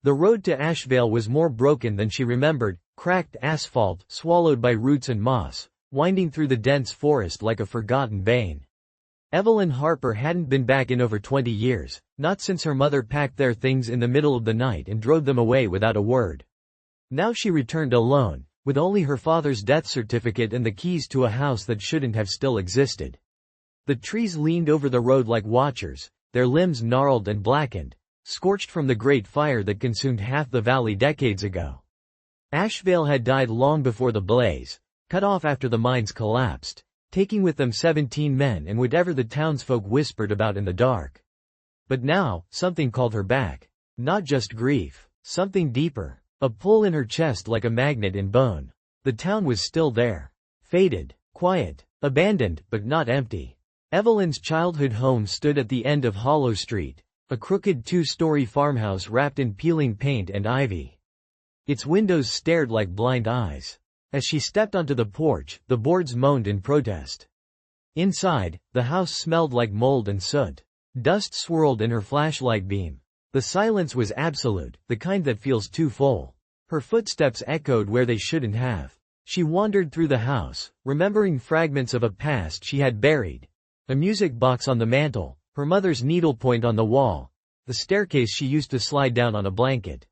The road to Ashvale was more broken than she remembered, cracked asphalt, swallowed by roots and moss, winding through the dense forest like a forgotten vein. Evelyn Harper hadn't been back in over 20 years, not since her mother packed their things in the middle of the night and drove them away without a word. Now she returned alone, with only her father's death certificate and the keys to a house that shouldn't have still existed. The trees leaned over the road like watchers, their limbs gnarled and blackened, scorched from the great fire that consumed half the valley decades ago. Ashvale had died long before the blaze, cut off after the mines collapsed, taking with them 17 men and whatever the townsfolk whispered about in the dark. But now, something called her back. Not just grief, something deeper, a pull in her chest like a magnet in bone. The town was still there. Faded, quiet, abandoned, but not empty. Evelyn's childhood home stood at the end of Hollow Street, a crooked 2-story farmhouse wrapped in peeling paint and ivy. Its windows stared like blind eyes. As she stepped onto the porch, the boards moaned in protest. Inside, the house smelled like mold and soot. Dust swirled in her flashlight beam. The silence was absolute, the kind that feels too full. Her footsteps echoed where they shouldn't have. She wandered through the house, remembering fragments of a past she had buried. A music box on the mantel, her mother's needlepoint on the wall, the staircase she used to slide down on a blanket.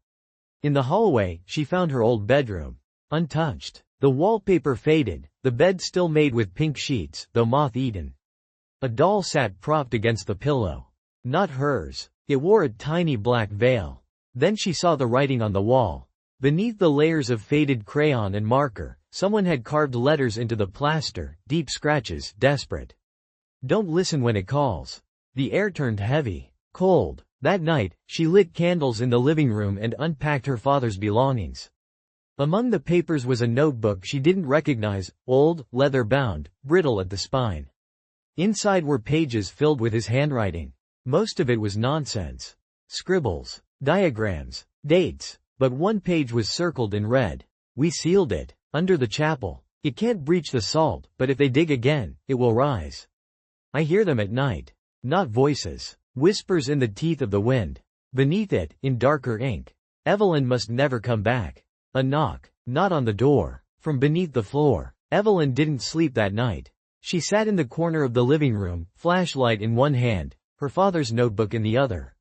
In the hallway, she found her old bedroom. Untouched. The wallpaper faded, the bed still made with pink sheets, though moth-eaten. A doll sat propped against the pillow. Not hers. It wore a tiny black veil. Then she saw the writing on the wall. Beneath the layers of faded crayon and marker, someone had carved letters into the plaster, deep scratches, desperate. Don't listen when it calls. The air turned heavy, cold. That night, she lit candles in the living room and unpacked her father's belongings. Among the papers was a notebook she didn't recognize, old, leather-bound, brittle at the spine. Inside were pages filled with his handwriting. Most of it was nonsense. Scribbles, diagrams, dates, but one page was circled in red. We sealed it, under the chapel. It can't breach the salt, but if they dig again, it will rise. I hear them at night. Not voices. Whispers in the teeth of the wind. Beneath it, in darker ink, Evelyn must never come back. A knock, not on the door, from beneath the floor. Evelyn didn't sleep that night. She sat in the corner of the living room, flashlight in one hand, her father's notebook in the other.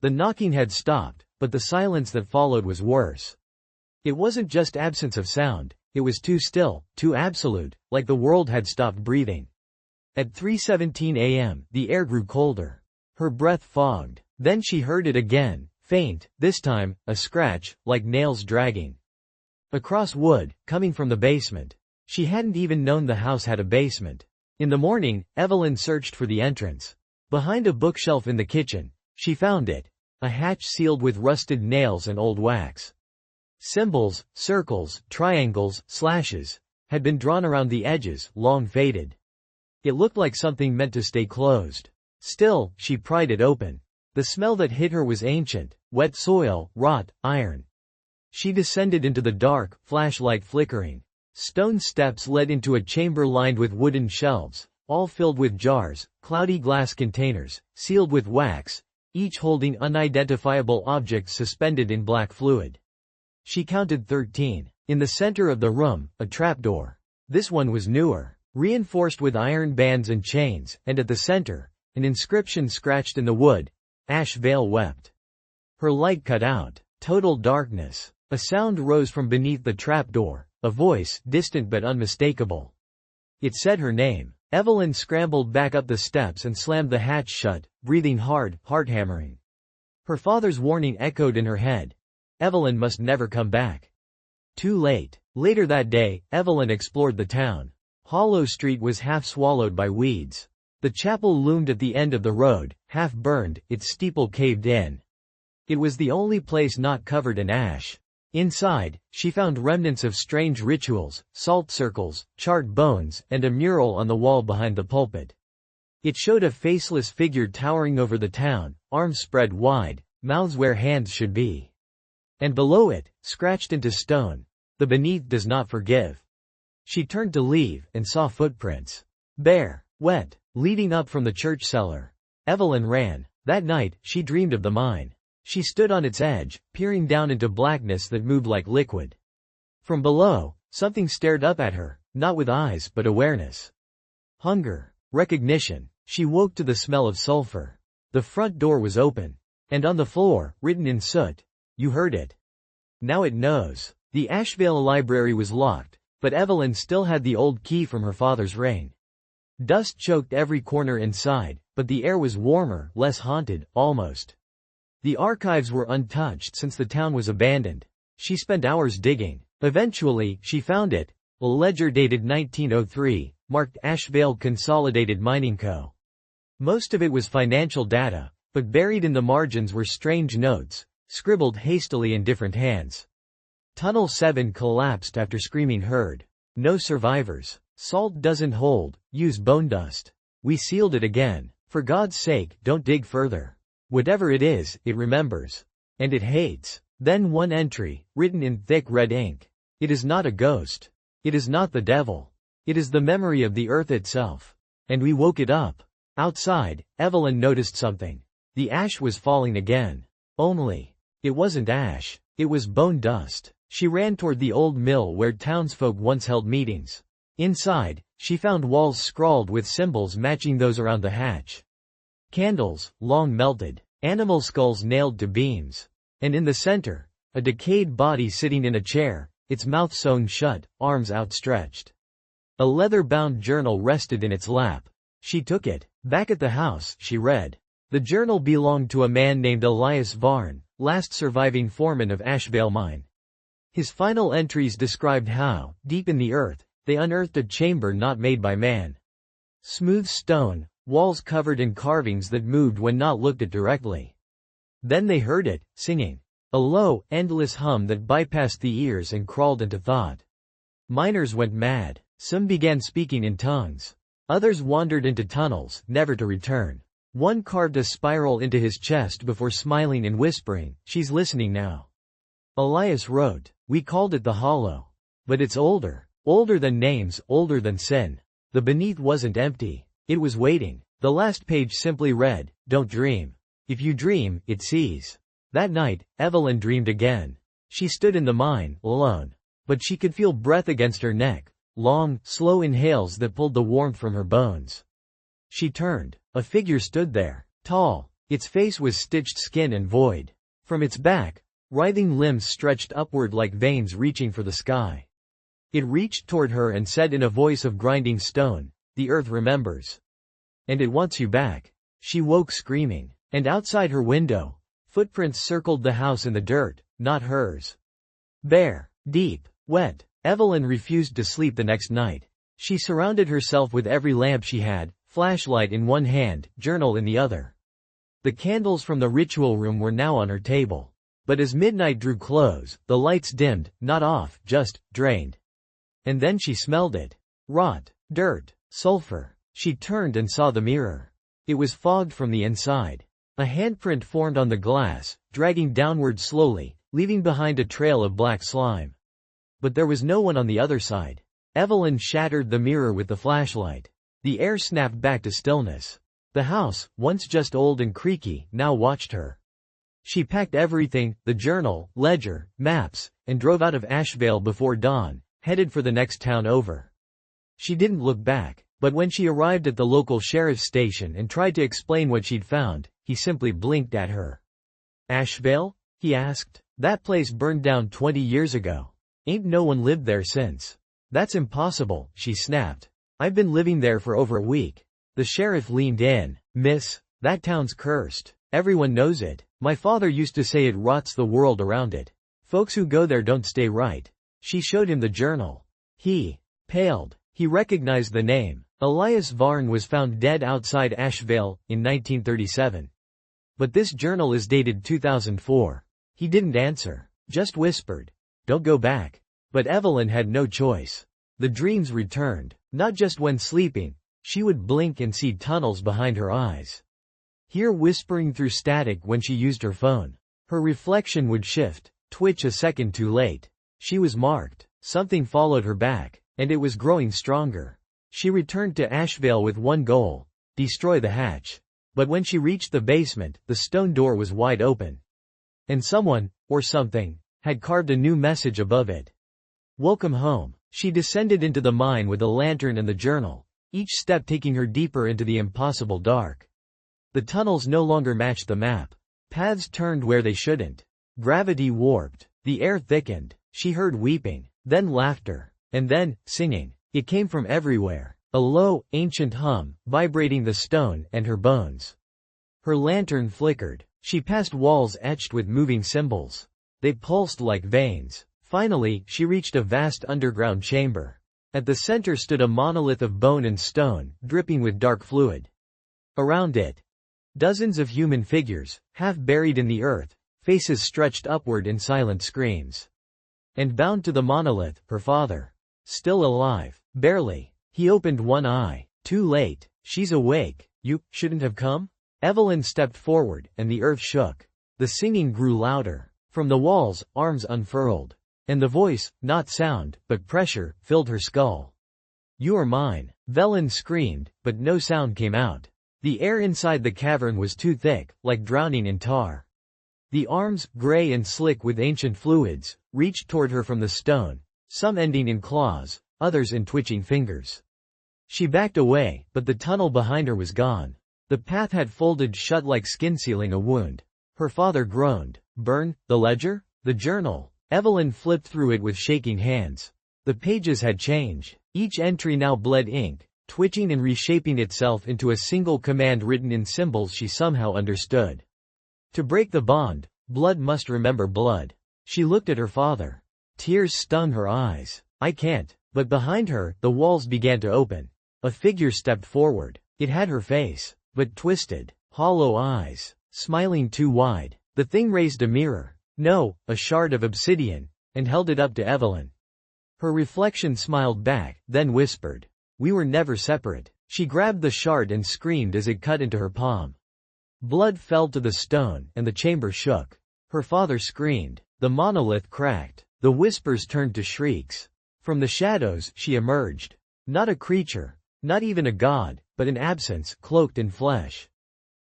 The knocking had stopped, but the silence that followed was worse. It wasn't just absence of sound, it was too still, too absolute, like the world had stopped breathing. At 3:17 a.m., the air grew colder. Her breath fogged. Then she heard it again, faint, this time, a scratch, like nails dragging. Across wood, coming from the basement. She hadn't even known the house had a basement. In the morning, Evelyn searched for the entrance. Behind a bookshelf in the kitchen, she found it. A hatch sealed with rusted nails and old wax. Symbols, circles, triangles, slashes, had been drawn around the edges, long faded. It looked like something meant to stay closed. Still, she pried it open. The smell that hit her was ancient, wet soil, rot, iron. She descended into the dark, flashlight flickering. Stone steps led into a chamber lined with wooden shelves, all filled with jars, cloudy glass containers, sealed with wax, each holding unidentifiable objects suspended in black fluid. She counted 13. In the center of the room, a trapdoor. This one was newer, reinforced with iron bands and chains, and at the center, an inscription scratched in the wood, Ashvale wept. Her light cut out. Total darkness. A sound rose from beneath the trapdoor, a voice, distant but unmistakable. It said her name. Evelyn scrambled back up the steps and slammed the hatch shut, breathing hard, heart-hammering. Her father's warning echoed in her head. Evelyn must never come back. Too late. Later that day, Evelyn explored the town. Hollow Street was half swallowed by weeds. The chapel loomed at the end of the road, half burned, its steeple caved in. It was the only place not covered in ash. Inside, she found remnants of strange rituals, salt circles, charred bones, and a mural on the wall behind the pulpit. It showed a faceless figure towering over the town, arms spread wide, mouths where hands should be. And below it, scratched into stone, "The beneath does not forgive." She turned to leave, and saw footprints. Bare, wet, leading up from the church cellar. Evelyn ran. That night, she dreamed of the mine. She stood on its edge, peering down into blackness that moved like liquid. From below, something stared up at her, not with eyes but awareness. Hunger. Recognition. She woke to the smell of sulfur. The front door was open. And on the floor, written in soot, "You heard it. Now it knows." The Ashvale library was locked, but Evelyn still had the old key from her father's reign. Dust choked every corner inside, but the air was warmer, less haunted, almost. The archives were untouched since the town was abandoned. She spent hours digging. Eventually, she found it. A ledger dated 1903, marked Ashvale Consolidated Mining Co. Most of it was financial data, but buried in the margins were strange notes, scribbled hastily in different hands. Tunnel 7 collapsed after screaming heard. No survivors. Salt doesn't hold, use bone dust. We sealed it again. For God's sake, don't dig further. Whatever it is, it remembers. And it hates. Then one entry, written in thick red ink. It is not a ghost. It is not the devil. It is the memory of the earth itself. And we woke it up. Outside, Evelyn noticed something. The ash was falling again. Only, it wasn't ash. It was bone dust. She ran toward the old mill where townsfolk once held meetings. Inside, she found walls scrawled with symbols matching those around the hatch. Candles, long melted. Animal skulls nailed to beams. And in the center, a decayed body sitting in a chair, its mouth sewn shut, arms outstretched. A leather-bound journal rested in its lap. She took it. Back at the house, she read. The journal belonged to a man named Elias Varn, last surviving foreman of Ashvale mine. His final entries described how, deep in the earth, they unearthed a chamber not made by man. Smooth stone, walls covered in carvings that moved when not looked at directly. Then they heard it, singing. A low, endless hum that bypassed the ears and crawled into thought. Miners went mad. Some began speaking in tongues. Others wandered into tunnels, never to return. One carved a spiral into his chest before smiling and whispering, "She's listening now." Elias wrote, "We called it the Hollow. But it's older. Older than names, older than sin." The beneath wasn't empty. It was waiting. The last page simply read, "Don't dream. If you dream, it sees." That night, Evelyn dreamed again. She stood in the mine, alone. But she could feel breath against her neck, long, slow inhales that pulled the warmth from her bones. She turned. A figure stood there, tall. Its face was stitched skin and void. From its back, writhing limbs stretched upward like veins reaching for the sky. It reached toward her and said in a voice of grinding stone, "The earth remembers. And it wants you back." She woke screaming. And outside her window, footprints circled the house in the dirt, not hers. Bare, deep, wet. Evelyn refused to sleep the next night. She surrounded herself with every lamp she had, flashlight in one hand, journal in the other. The candles from the ritual room were now on her table. But as midnight drew close, the lights dimmed, not off, just drained. And then she smelled it. Rot, dirt, sulfur. She turned and saw the mirror. It was fogged from the inside. A handprint formed on the glass, dragging downward slowly, leaving behind a trail of black slime. But there was no one on the other side. Evelyn shattered the mirror with the flashlight. The air snapped back to stillness. The house, once just old and creaky, now watched her. She packed everything, the journal, ledger, maps, and drove out of Ashvale before dawn, headed for the next town over. She didn't look back, but when she arrived at the local sheriff's station and tried to explain what she'd found, he simply blinked at her. "Ashvale?" he asked. "That place burned down 20 years ago. Ain't no one lived there since." "That's impossible," she snapped. "I've been living there for over a week." The sheriff leaned in. "Miss, that town's cursed. Everyone knows it. My father used to say it rots the world around it. Folks who go there don't stay right." She showed him the journal. He paled. He recognized the name. Elias Varn was found dead outside Ashvale in 1937. But this journal is dated 2004. He didn't answer, just whispered, "Don't go back." But Evelyn had no choice. The dreams returned, not just when sleeping. She would blink and see tunnels behind her eyes. Hear whispering through static when she used her phone. Her reflection would shift, twitch a second too late. She was marked. Something followed her back, and it was growing stronger. She returned to Ashvale with one goal: destroy the hatch. But when she reached the basement, the stone door was wide open. and someone, or something, had carved a new message above it. Welcome home. She descended into the mine with a lantern and the journal, each step taking her deeper into the impossible dark. The tunnels no longer matched the map. Paths turned where they shouldn't. Gravity warped. The air thickened. She heard weeping, then laughter, and then, singing. It came from everywhere. A low, ancient hum, vibrating the stone and her bones. Her lantern flickered. She passed walls etched with moving symbols. They pulsed like veins. Finally, she reached a vast underground chamber. At the center stood a monolith of bone and stone, dripping with dark fluid. Around it, dozens of human figures, half buried in the earth, faces stretched upward in silent screams. And bound to the monolith, her father. Still alive. Barely. He opened one eye. Too late. She's awake. You shouldn't have come? Evelyn stepped forward, and the earth shook. The singing grew louder. From the walls, arms unfurled. And the voice, not sound, but pressure, filled her skull. You are mine. Velen screamed, but no sound came out. The air inside the cavern was too thick, like drowning in tar. The arms, gray and slick with ancient fluids, reached toward her from the stone, some ending in claws, others in twitching fingers. She backed away, but the tunnel behind her was gone. The path had folded shut like skin sealing a wound. Her father groaned. Burn, the ledger? The journal? Evelyn flipped through it with shaking hands. The pages had changed. Each entry now bled ink, twitching and reshaping itself into a single command written in symbols she somehow understood. To break the bond, blood must remember blood. She looked at her father. Tears stung her eyes. I can't. But behind her, the walls began to open. A figure stepped forward. It had her face, but twisted, hollow eyes, smiling too wide. The thing raised a mirror. No, a shard of obsidian, and held it up to Evelyn. Her reflection smiled back, then whispered, "We were never separate." She grabbed the shard and screamed as it cut into her palm. Blood fell to the stone, and the chamber shook. Her father screamed. The monolith cracked. The whispers turned to shrieks. From the shadows, she emerged. Not a creature, not even a god, but an absence, cloaked in flesh.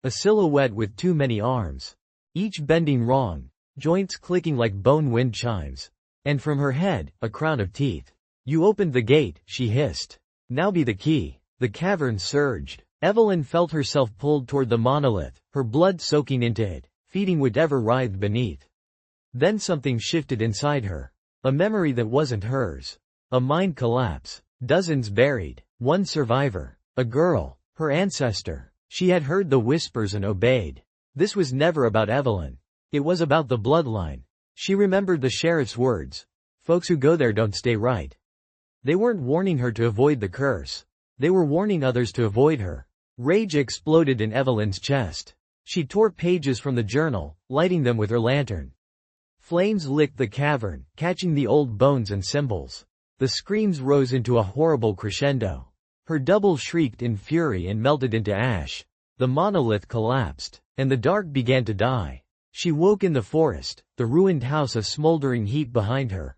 A silhouette with too many arms. Each bending wrong, joints clicking like bone wind chimes. And from her head, a crown of teeth. You opened the gate, she hissed. Now be the key. The cavern surged. Evelyn felt herself pulled toward the monolith, her blood soaking into it, feeding whatever writhed beneath. Then something shifted inside her. A memory that wasn't hers. A mind collapse. Dozens buried. One survivor. A girl. Her ancestor. She had heard the whispers and obeyed. This was never about Evelyn. It was about the bloodline. She remembered the sheriff's words. Folks who go there don't stay right. They weren't warning her to avoid the curse. They were warning others to avoid her. Rage exploded in Evelyn's chest. She tore pages from the journal, lighting them with her lantern. Flames licked the cavern, catching the old bones and symbols. The screams rose into a horrible crescendo. Her double shrieked in fury and melted into ash. The monolith collapsed, and the dark began to die. She woke in the forest, the ruined house a smoldering heap behind her.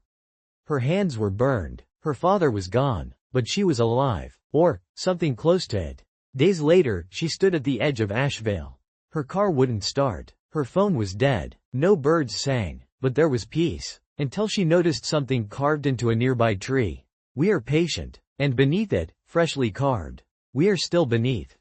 Her hands were burned. Her father was gone, but she was alive, or something close to it. Days later, she stood at the edge of Ashvale. Her car wouldn't start. Her phone was dead. No birds sang, but there was peace, until she noticed something carved into a nearby tree. We are patient. And beneath it, freshly carved. We are still beneath.